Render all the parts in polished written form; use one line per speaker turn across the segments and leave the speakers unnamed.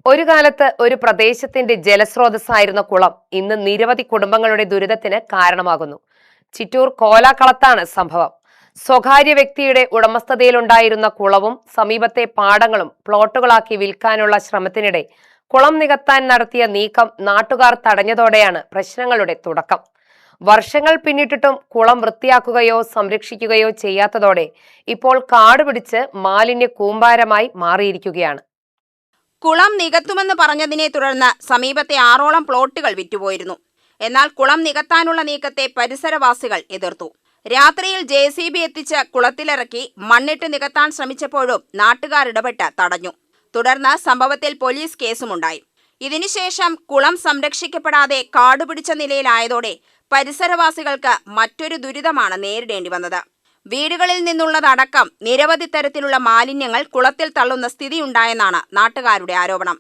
ഒരു കാലത്ത് ഒരു പ്രദേശത്തിന്റെ ജലസ്രോതസ്സായിരുന്ന കുളം ഇന്ന് നിരവധി കുടുംബങ്ങളുടെ ദുരിതത്തിന് കാരണമാകുന്നു. ചിറ്റൂർ കോലാകളത്താണ് സംഭവം. സ്വകാര്യ വ്യക്തിയുടെ ഉടമസ്ഥതയിലുണ്ടായിരുന്ന കുളവും സമീപത്തെ പാടങ്ങളും പ്ലോട്ടുകളാക്കി വിൽക്കാനുള്ള ശ്രമത്തിനിടെ കുളം നികത്താൻ നടത്തിയ നീക്കം നാട്ടുകാർ തടഞ്ഞതോടെയാണ് പ്രശ്നങ്ങളുടെ തുടക്കം. വർഷങ്ങൾ പിന്നിട്ടിട്ടും കുളം വൃത്തിയാക്കുകയോ സംരക്ഷിക്കുകയോ ചെയ്യാത്തതോടെ ഇപ്പോൾ കാടുപിടിച്ച് മാലിന്യ കൂമ്പാരമായി മാറിയിരിക്കുകയാണ്.
കുളം നികത്തുമെന്ന് പറഞ്ഞതിനെ തുടർന്ന് സമീപത്തെ 6ഓളം പ്ലോട്ടുകൾ വിറ്റുപോയിരുന്നു. എന്നാൽ കുളം നികത്താനുള്ള നീക്കത്തെ പരിസരവാസികൾ എതിർത്തു. രാത്രിയിൽ JCB എത്തിച്ച് കുളത്തിലിറക്കി മണ്ണിട്ട് നികത്താൻ ശ്രമിച്ചപ്പോഴും നാട്ടുകാർ ഇടപെട്ട് തടഞ്ഞു. തുടർന്ന് സംഭവത്തിൽ പോലീസ് കേസുമുണ്ടായി. ഇതിനുശേഷം കുളം സംരക്ഷിക്കപ്പെടാതെ കാടുപിടിച്ച നിലയിലായതോടെ പരിസരവാസികൾക്ക് മറ്റൊരു ദുരിതമാണ് നേരിടേണ്ടി വന്നത്. വീടുകളിൽ നിന്നുള്ളതടക്കം നിരവധി തരത്തിലുള്ള മാലിന്യങ്ങൾ കുളത്തിൽ തള്ളുന്ന സ്ഥിതിയുണ്ടായെന്നാണ് നാട്ടുകാരുടെ ആരോപണം.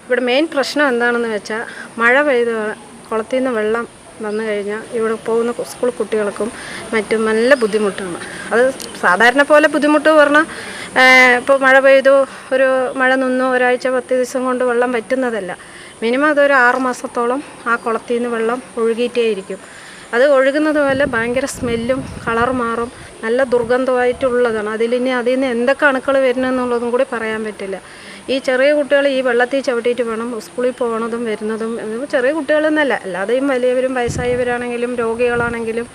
ഇവിടെ മെയിൻ പ്രശ്നം എന്താണെന്ന് വെച്ചാൽ, മഴ പെയ്ത് കുളത്തിൽ നിന്ന് വെള്ളം വന്നു കഴിഞ്ഞാൽ ഇവിടെ പോകുന്ന സ്കൂൾ കുട്ടികൾക്കും മറ്റും നല്ല ബുദ്ധിമുട്ടാണ്. അത് സാധാരണ പോലെ ബുദ്ധിമുട്ട് പറഞ്ഞാൽ ഇപ്പോൾ മഴ പെയ്തു, ഒരു മഴ നിന്നു, ഒരാഴ്ച 10 ദിവസം കൊണ്ട് വെള്ളം വറ്റുന്നതല്ല. മിനിമം അതൊരു 6 മാസത്തോളം ആ കുളത്തിൽ നിന്ന് വെള്ളം ഒഴുകിയിട്ടേ ഇരിക്കും. അത് ഒഴുകുന്നത് പോലെ ഭയങ്കര സ്മെല്ലും കളർ മാറും, നല്ല ദുർഗന്ധമായിട്ടുള്ളതാണ്. അതിൽ നിന്ന് എന്തൊക്കെ അണുക്കൾ വരുന്നതെന്നുള്ളതും കൂടി പറയാൻ പറ്റില്ല. ഈ ചെറിയ കുട്ടികൾ ഈ വെള്ളത്തിൽ ചവിട്ടിയിട്ട് വേണം സ്കൂളിൽ പോകണതും വരുന്നതും. ചെറിയ കുട്ടികളെന്നല്ല, അല്ലാതെയും വലിയവരും വയസ്സായവരാണെങ്കിലും രോഗികളാണെങ്കിലും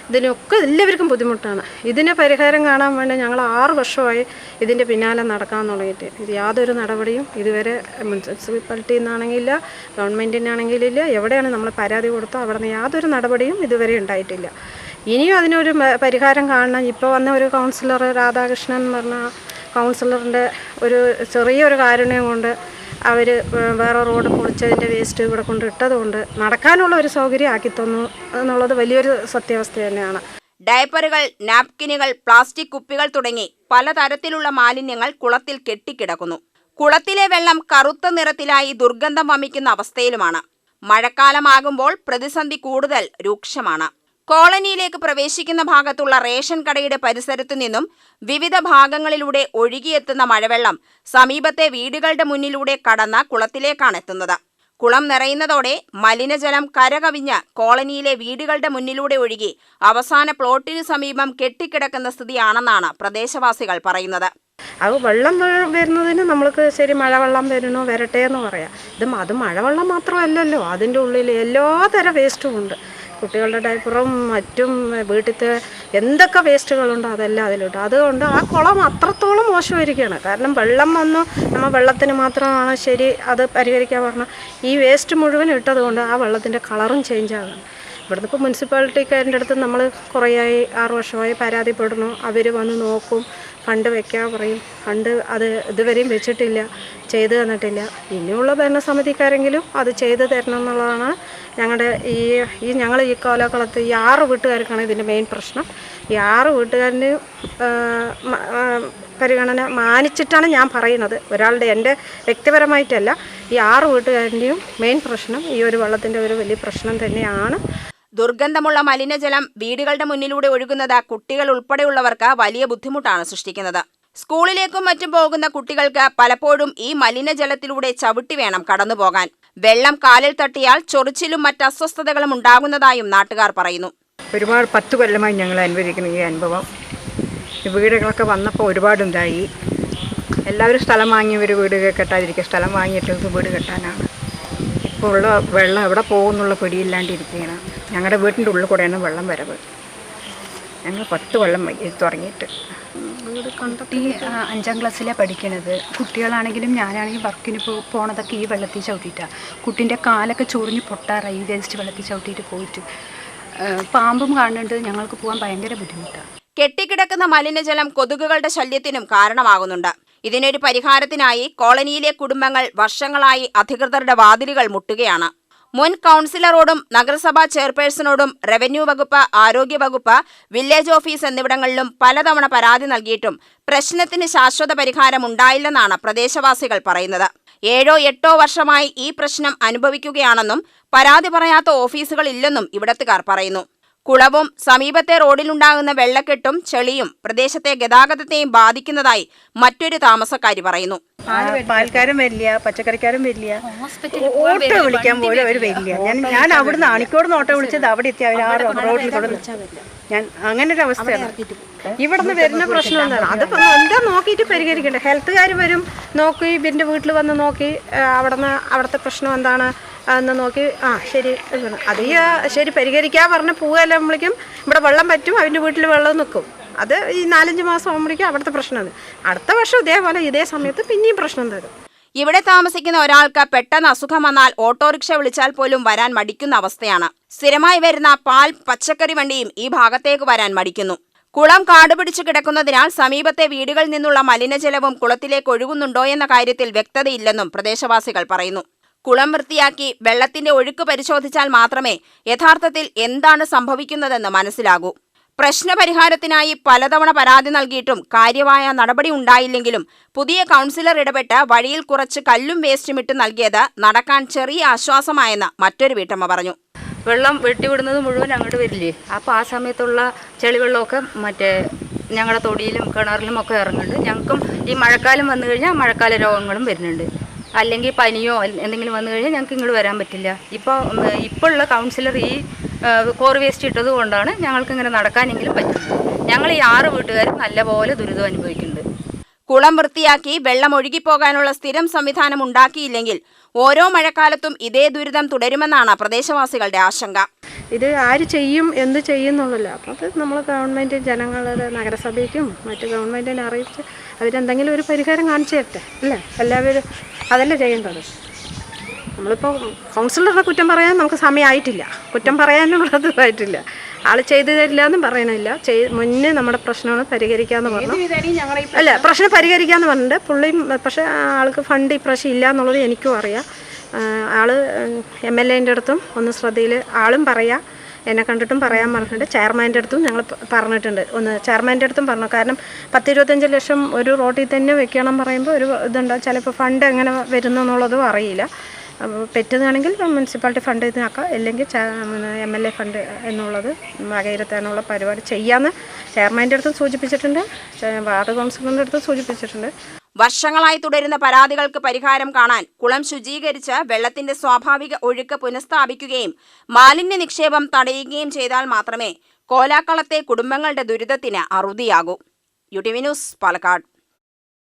ഇതിനൊക്കെ എല്ലാവർക്കും ബുദ്ധിമുട്ടാണ്. ഇതിന് പരിഹാരം കാണാൻ വേണ്ടി ഞങ്ങൾ 6 വർഷമായി ഇതിൻ്റെ പിന്നാലെ നടക്കാൻ തുടങ്ങിയിട്ട് യാതൊരു നടപടിയും ഇതുവരെ മുനിസിപ്പാലിറ്റിയിൽ നിന്നാണെങ്കിലില്ല, ഗവൺമെൻറ്റിനാണെങ്കിലില്ല, എവിടെയാണ് നമ്മൾ പരാതി കൊടുത്തോ അവിടെ നിന്ന് യാതൊരു നടപടിയും ഇതുവരെ ഉണ്ടായിട്ടില്ല. ഇനിയും അതിനൊരു പരിഹാരം കാണണം. ഇപ്പോൾ വന്ന ഒരു കൗൺസിലർ രാധാകൃഷ്ണൻ എന്ന് പറഞ്ഞ കൗൺസിലറിൻ്റെ ഒരു ചെറിയൊരു കാരുണ്യം കൊണ്ട് അവർ വേറെ റോഡ് പൊളിച്ചതിൻ്റെ വേസ്റ്റ് ഇവിടെ കൊണ്ട് ഇട്ടതുകൊണ്ട് നടക്കാനുള്ള ഒരു സൗകര്യം ആക്കി തന്നു എന്നുള്ളത് വലിയൊരു സത്യാവസ്ഥ തന്നെയാണ്.
ഡയപ്പറുകൾ, നാപ്കിനുകൾ, പ്ലാസ്റ്റിക് കുപ്പികൾ തുടങ്ങി പലതരത്തിലുള്ള മാലിന്യങ്ങൾ കുളത്തിൽ കെട്ടിക്കിടക്കുന്നു. കുളത്തിലെ വെള്ളം കറുത്ത നിറത്തിലായി ദുർഗന്ധം വമിക്കുന്ന അവസ്ഥയിലുമാണ്. മഴക്കാലമാകുമ്പോൾ പ്രതിസന്ധി കൂടുതൽ രൂക്ഷമാണ്. കോളനിയിലേക്ക് പ്രവേശിക്കുന്ന ഭാഗത്തുള്ള റേഷൻ കടയുടെ പരിസരത്തു നിന്നും വിവിധ ഭാഗങ്ങളിലൂടെ ഒഴുകിയെത്തുന്ന മഴവെള്ളം സമീപത്തെ വീടുകളുടെ മുന്നിലൂടെ കടന്ന കുളത്തിലേക്കാണ് എത്തുന്നത്. കുളം നിറയുന്നതോടെ മലിനജലം കരകവിഞ്ഞ് കോളനിയിലെ വീടുകളുടെ മുന്നിലൂടെ ഒഴുകി അവസാന പ്ലോട്ടിനു സമീപം കെട്ടിക്കിടക്കുന്ന സ്ഥിതിയാണെന്നാണ് പ്രദേശവാസികൾ പറയുന്നത്.
അത് വെള്ളം വരുന്നതിന് നമ്മൾക്ക് ശരി മഴവെള്ളം വരണോ വരട്ടെ എന്ന് പറയാം. അത് മഴവെള്ളം മാത്രമല്ലല്ലോ, അതിൻ്റെ ഉള്ളിൽ എല്ലാതരം വേസ്റ്റും ഉണ്ട്. കുട്ടികളുടെ ഡയപ്പറും മറ്റും വീട്ടിലത്തെ എന്തൊക്കെ വേസ്റ്റുകളുണ്ടോ അതെല്ലാം അതിലുണ്ട്. അതുകൊണ്ട് ആ കുളം അത്രത്തോളം മോശമായിരിക്കുകയാണ്. കാരണം വെള്ളം വന്നു നമ്മൾ വെള്ളത്തിന് മാത്രമാണ് ശരി അത് പരിഹരിക്കാൻ പറഞ്ഞാൽ ഈ വേസ്റ്റ് മുഴുവൻ ഇട്ടതുകൊണ്ട് ആ വെള്ളത്തിൻ്റെ കളറും ചേഞ്ച് ആകുന്നു. ഇവിടുന്ന് ഇപ്പോൾ മുനിസിപ്പാലിറ്റിക്കാരുടെ അടുത്ത് നമ്മൾ കുറേയായി 6 വർഷമായി പരാതിപ്പെടുന്നു. അവർ വന്ന് നോക്കും, ഫണ്ട് വെക്കാൻ പറയും. ഫണ്ട് അത് ഇതുവരെയും വെച്ചിട്ടില്ല, ചെയ്തു തന്നിട്ടില്ല. ഇനിയുള്ള ഭരണസമിതിക്കാരെങ്കിലും അത് ചെയ്തു തരണം എന്നുള്ളതാണ് ഞങ്ങളുടെ ഞങ്ങൾ ഈ കോലാകളത്ത് ഈ 6 വീട്ടുകാർക്കാണ് ഇതിൻ്റെ മെയിൻ പ്രശ്നം. ഈ 6 വീട്ടുകാരന് പരിഗണന മാനിച്ചിട്ടാണ് ഞാൻ പറയുന്നത്. ഒരാളുടെ എൻ്റെ വ്യക്തിപരമായിട്ടല്ല, ഈ 6 വീട്ടുകാരൻ്റെയും മെയിൻ പ്രശ്നം ഈ ഒരു വെള്ളത്തിൻ്റെ ഒരു വലിയ പ്രശ്നം തന്നെയാണ്.
ദുർഗന്ധമുള്ള മലിനജലം വീടുകളുടെ മുന്നിലൂടെ ഒഴുകുന്നത് കുട്ടികൾ ഉൾപ്പെടെയുള്ളവർക്ക് വലിയ ബുദ്ധിമുട്ടാണ് സൃഷ്ടിക്കുന്നത്. സ്കൂളിലേക്കും മറ്റും പോകുന്ന കുട്ടികൾക്ക് പലപ്പോഴും ഈ മലിനജലത്തിലൂടെ ചവിട്ടി വേണം കടന്നുപോകാൻ. വെള്ളം കാലിൽ തട്ടിയാൽ ചൊറിച്ചിലും മറ്റ് അസ്വസ്ഥതകളും ഉണ്ടാകുന്നതായും നാട്ടുകാർ പറയുന്നു.
ഒരുപാട് 10 കൊല്ലമായി ഞങ്ങൾ അനുഭവിക്കുന്ന ഈ അനുഭവം. ഈ വീടുകളൊക്കെ വന്നപ്പോൾ ഒരുപാടുണ്ടായി. എല്ലാവരും സ്ഥലം വാങ്ങിയവർ വീട് കെട്ടാതിരിക്കുക, സ്ഥലം വാങ്ങിയിട്ട് വീട് കെട്ടാനാണ്. ഇപ്പോൾ ഉള്ള വെള്ളം എവിടെ പോകുന്നുള്ള പിടിയില്ലാണ്ടിരിക്കുകയാണ്. ഞങ്ങളുടെ വീട്ടിൻ്റെ ഉള്ളിൽ കൂടെയാണ് വെള്ളം വരവ്. ഞങ്ങൾ 10 കൊല്ലം തുടങ്ങിയിട്ട്.
കുട്ടി 5ാം ക്ലാസ്സിലാണ് പഠിക്കണത്. കുട്ടികളാണെങ്കിലും ഞാനാണെങ്കിലും വർക്കിന് പോണതൊക്കെ ഈ വെള്ളത്തിൽ ചവിട്ടിയിട്ടാണ്. കുട്ടീൻ്റെ കാലൊക്കെ ചൊറിഞ്ഞ് പൊട്ടാറായി വേസ്റ്റ് വെള്ളത്തിൽ ചവിട്ടിയിട്ട് പോയിട്ട്. പാമ്പും കാണുന്നുണ്ട്. ഞങ്ങൾക്ക് പോകാൻ ഭയങ്കര ബുദ്ധിമുട്ടാണ്.
കെട്ടിക്കിടക്കുന്ന മലിനജലം കൊതുകുകളുടെ ശല്യത്തിനും കാരണമാകുന്നുണ്ട്. ഇതിനൊരു പരിഹാരത്തിനായി കോളനിയിലെ കുടുംബങ്ങൾ വർഷങ്ങളായി അധികൃതരുടെ വാതിലുകൾ മുട്ടുകയാണ്. മുൻ കൗൺസിലറോടും നഗരസഭാ ചെയർപേഴ്സണോടും റവന്യൂ വകുപ്പ്, ആരോഗ്യ വകുപ്പ്, വില്ലേജ് ഓഫീസ് എന്നിവിടങ്ങളിലും പലതവണ പരാതി നൽകിയിട്ടും പ്രശ്നത്തിന് ശാശ്വത പരിഹാരം ഉണ്ടായില്ലെന്നാണ് പ്രദേശവാസികൾ പറയുന്നത്. 7-8 വർഷമായി ഈ പ്രശ്നം അനുഭവിക്കുകയാണെന്നും പരാതി പറയാത്ത ഓഫീസുകൾ ഇല്ലെന്നും ഇവിടത്തുകാർ പറയുന്നു. കുളവും സമീപത്തെ റോഡിലുണ്ടാകുന്ന വെള്ളക്കെട്ടും ചെളിയും പ്രദേശത്തെ ഗതാഗതത്തെയും ബാധിക്കുന്നതായി മറ്റൊരു താമസക്കാരി പറയുന്നു.
പാൽക്കാരും വരില്ല, പച്ചക്കറിക്കാരും വരില്ല, ഓട്ടോ വിളിക്കാൻ പോലും അവർ വരില്ല. ഞാൻ അവിടുന്ന് അണിക്കോട് ഓട്ടോ വിളിച്ചത് അവിടെ എത്തി അവർ ആ റോഡിൽ കൊടുത്തു. ഞാൻ അങ്ങനെ ഒരു അവസ്ഥയാണ്.
ഇവിടുന്ന് വരുന്ന പ്രശ്നം എന്താണ് അതിപ്പോൾ എന്താ നോക്കിയിട്ട് പരിഹരിക്കണ്ടേ? ഹെൽത്തുകാർ വരും, നോക്കി ഇവൻ്റെ വീട്ടിൽ വന്ന് നോക്കി അവിടുത്തെ പ്രശ്നം എന്താണ് എന്ന് നോക്കി ശരി അത് ശരി പരിഹരിക്കാൻ പറഞ്ഞ് പോവുകയല്ലുമ്പോഴേക്കും ഇവിടെ വെള്ളം പറ്റും, അവൻ്റെ വീട്ടിൽ വെള്ളം നിൽക്കും. അത് ഈ 4-5 മാസം ആകുമ്പോഴേക്കും അവിടുത്തെ പ്രശ്നമാണ്. അടുത്ത വർഷം ഇതേപോലെ ഇതേ സമയത്ത് പിന്നെയും പ്രശ്നം തരും.
ഇവിടെ താമസിക്കുന്ന ഒരാൾക്ക് പെട്ടെന്ന് അസുഖം വന്നാൽ ഓട്ടോറിക്ഷ വിളിച്ചാൽ പോലും വരാൻ മടിക്കുന്ന അവസ്ഥയാണ്. സ്ഥിരമായി വരുന്ന പാൽ, പച്ചക്കറി വണ്ടിയും ഈ ഭാഗത്തേക്ക് വരാൻ മടിക്കുന്നു. കുളം കാടുപിടിച്ചു കിടക്കുന്നതിനാൽ സമീപത്തെ വീടുകളിൽ നിന്നുള്ള മലിനജലവും കുളത്തിലേക്ക് ഒഴുകുന്നുണ്ടോ എന്ന കാര്യത്തിൽ വ്യക്തതയില്ലെന്നും പ്രദേശവാസികൾ പറയുന്നു. കുളം വൃത്തിയാക്കി വെള്ളത്തിന്റെ ഒഴുക്ക് പരിശോധിച്ചാൽ മാത്രമേ യഥാർത്ഥത്തിൽ എന്താണ് സംഭവിക്കുന്നതെന്ന് മനസ്സിലാകൂ. പ്രശ്നപരിഹാരത്തിനായി പലതവണ പരാതി നൽകിയിട്ടും കാര്യമായ നടപടി ഉണ്ടായില്ലെങ്കിലും പുതിയ കൗൺസിലർ ഇടപെട്ട് വഴിയിൽ കുറച്ച് കല്ലും വേസ്റ്റും ഇട്ട് നൽകിയത് നടക്കാൻ ചെറിയ ആശ്വാസമായെന്ന് മറ്റൊരു വീട്ടമ്മ പറഞ്ഞു.
വെള്ളം വെട്ടിവിടുന്നത് മുഴുവൻ അങ്ങോട്ട് വരില്ലേ, അപ്പോൾ ആ സമയത്തുള്ള ചെളിവെള്ളമൊക്കെ മറ്റേ ഞങ്ങളുടെ തൊടിയിലും കിണറിലും ഒക്കെ ഇറങ്ങുന്നുണ്ട്. ഞങ്ങൾക്കും ഈ മഴക്കാലം വന്നു കഴിഞ്ഞാൽ മഴക്കാല രോഗങ്ങളും വരുന്നുണ്ട്. അല്ലെങ്കിൽ പനിയോ എന്തെങ്കിലും വന്നു കഴിഞ്ഞാൽ ഞങ്ങൾക്ക് ഇങ്ങോട്ട് വരാൻ പറ്റില്ല. ഇപ്പോൾ ഉള്ള കൗൺസിലർ ഈ കോറി വേസ്റ്റ് ഇട്ടത് കൊണ്ടാണ് ഞങ്ങൾക്ക് ഇങ്ങനെ നടക്കാനെങ്കിലും പറ്റുന്നത്. ഞങ്ങൾ ഈ 6 വീട്ടുകാരും നല്ലപോലെ ദുരിതം അനുഭവിക്കുന്നുണ്ട്.
കുളം വൃത്തിയാക്കി വെള്ളം ഒഴുകിപ്പോകാനുള്ള സ്ഥിരം സംവിധാനം ഉണ്ടാക്കിയില്ലെങ്കിൽ ഓരോ മഴക്കാലത്തും ഇതേ ദുരിതം തുടരുമെന്നാണ് പ്രദേശവാസികളുടെ ആശങ്ക.
ഇത് ആര് ചെയ്യും, എന്ത് ചെയ്യുന്നുള്ളല്ലോ. അപ്പോൾ അത് നമ്മൾ ഗവൺമെൻറ് ജനങ്ങളുടെ നഗരസഭയ്ക്കും മറ്റ് ഗവൺമെൻറ്റിനെ അറിയിച്ച് അവരെന്തെങ്കിലും ഒരു പരിഹാരം കാണിച്ചു തരട്ടെ അല്ലേ? എല്ലാവരും അതല്ലേ ചെയ്യേണ്ടത്. നമ്മളിപ്പോൾ കൗൺസിലറുടെ കുറ്റം പറയാൻ നമുക്ക് സമയമായിട്ടില്ല, കുറ്റം പറയാനുള്ളതായിട്ടില്ല. ആൾ ചെയ്തു തരില്ല എന്നും പറയണില്ല. മുന്നേ നമ്മുടെ പ്രശ്നമാണ് പരിഹരിക്കാമെന്ന് പറഞ്ഞു. അല്ല, പ്രശ്നം പരിഹരിക്കാമെന്ന് പറഞ്ഞിട്ട് പുള്ളിയും, പക്ഷേ ആൾക്ക് ഫണ്ട് ഇപ്രാവശ്യം ഇല്ല എന്നുള്ളത് എനിക്കും അറിയാം. ആൾ MLA-ൻ്റെ അടുത്തും ഒന്ന് ശ്രദ്ധയിൽ ആളും പറയാം, എന്നെ കണ്ടിട്ടും പറയാൻ പറഞ്ഞിട്ടുണ്ട്. ചെയർമാൻ്റെ അടുത്തും ഞങ്ങൾ പറഞ്ഞിട്ടുണ്ട്, ഒന്ന് ചെയർമാൻ്റെ അടുത്തും പറഞ്ഞു. കാരണം 10-25 ലക്ഷം ഒരു റോഡിൽ തന്നെ വെക്കണം പറയുമ്പോൾ ഒരു ഇതുണ്ടാകും. ചിലപ്പോൾ ഫണ്ട് എങ്ങനെ വരുന്നു എന്നുള്ളതും അറിയില്ല. പറ്റുന്നതാണെങ്കിൽ മുനിസിപ്പാലിറ്റി ഫണ്ട് ഇതിനാക്കാം, അല്ലെങ്കിൽ MLA ഫണ്ട് എന്നുള്ളത് വകയിരുത്താനുള്ള പരിപാടി ചെയ്യാമെന്ന് ചെയർമാൻ്റെ അടുത്തും സൂചിപ്പിച്ചിട്ടുണ്ട്, വാർഡ് കൗൺസിലറിൻ്റെ അടുത്തും സൂചിപ്പിച്ചിട്ടുണ്ട്.
വർഷങ്ങളായി തുടരുന്ന പരാതികൾക്ക് പരിഹാരം കാണാൻ കുളം ശുചീകരിച്ച് വെള്ളത്തിന്റെ സ്വാഭാവിക ഒഴുക്ക് പുനഃസ്ഥാപിക്കുകയും മാലിന്യ നിക്ഷേപം തടയുകയും ചെയ്താൽ മാത്രമേ കോലാക്കളത്തെ കുടുംബങ്ങളുടെ ദുരിതത്തിന് അറുതിയാകൂ. UTV news, Palakkad.